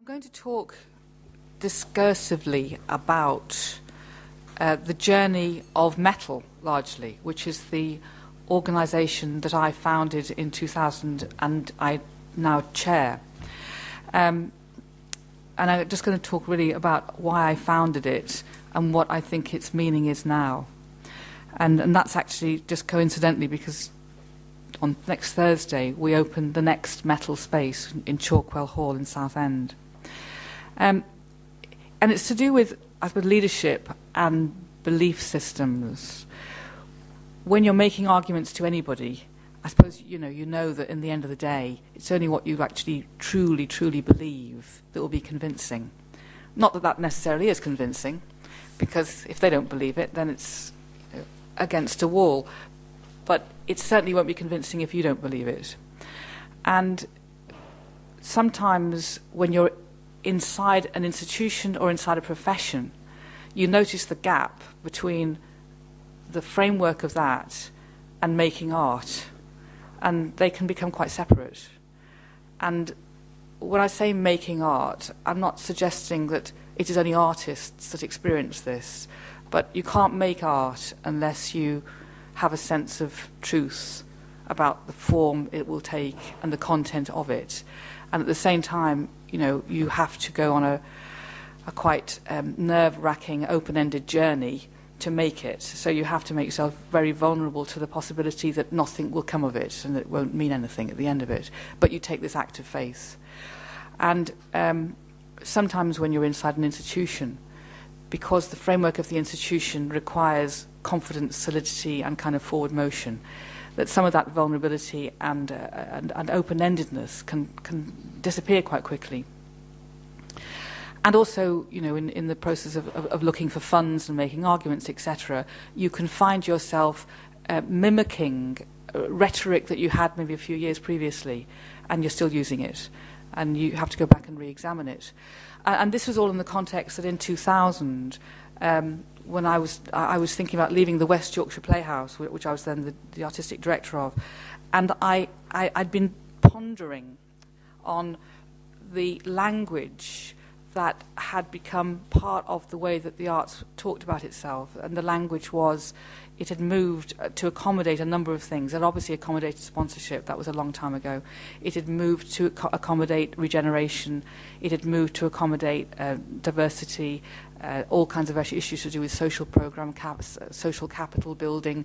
going to talk discursively about the journey of Metal, largely, which is the organisation that I founded in 2000 and I now chair. And I'm just going to talk really about why I founded it and what I think its meaning is now. And that's actually just coincidentally because on next Thursday we open the next Metal space in Chalkwell Hall in Southend. And it's to do with, I suppose, leadership and belief systems. When you're making arguments to anybody, I suppose you know that in the end of the day, it's only what you actually truly believe that will be convincing. Not that that necessarily is convincing, because if they don't believe it, then it's against a wall. But it certainly won't be convincing if you don't believe it. And sometimes when you're inside an institution or inside a profession, you notice the gap between the framework of that and making art. And they can become quite separate. And when I say making art, I'm not suggesting that it is only artists that experience this, but you can't make art unless you have a sense of truth about the form it will take and the content of it. And at the same time, you have to go on a quite nerve-wracking, open-ended journey to make it. So you have to make yourself very vulnerable to the possibility that nothing will come of it and that it won't mean anything at the end of it. But you take this act of faith. And sometimes when you're inside an institution, because the framework of the institution requires confidence, solidity, and kind of forward motion, that some of that vulnerability and open-endedness can disappear quite quickly. And also, in the process of looking for funds and making arguments, etc., you can find yourself mimicking rhetoric that you had maybe a few years previously, and you're still using it, and you have to go back and re-examine it. And this was all in the context that in 2000, when I was thinking about leaving the West Yorkshire Playhouse, which I was then the artistic director of, and I'd been pondering on the language that had become part of the way that the arts talked about itself. And the language was, it had moved to accommodate a number of things. It obviously accommodated sponsorship, that was a long time ago. It had moved to accommodate regeneration. It had moved to accommodate diversity, all kinds of issues to do with social program, social capital building,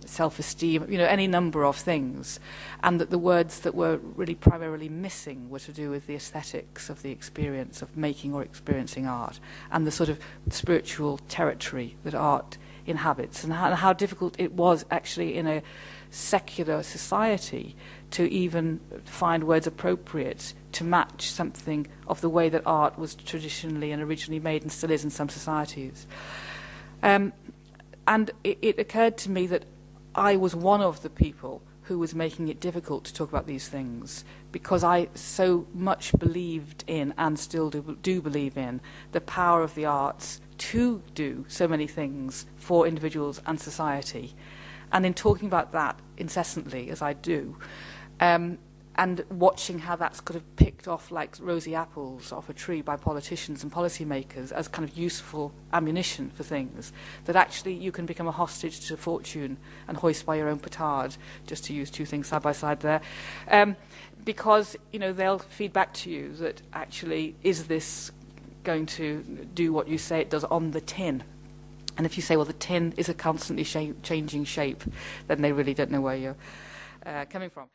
self-esteem, any number of things. And that the words that were really primarily missing were to do with the aesthetics of the experience of making or experiencing art and the sort of spiritual territory that art inhabits, and how difficult it was actually in a secular society to even find words appropriate to match something of the way that art was traditionally and originally made and still is in some societies. And it occurred to me that I was one of the people who was making it difficult to talk about these things because I so much believed in and still do believe in the power of the arts to do so many things for individuals and society. And in talking about that incessantly, as I do, and watching how that's kind of picked off like rosy apples off a tree by politicians and policymakers as kind of useful ammunition for things, that actually you can become a hostage to fortune and hoist by your own petard, just to use two things side by side there, because they'll feed back to you that actually, is this going to do what you say it does on the tin? And if you say, well, the tin is a constantly changing shape, then they really don't know where you're coming from.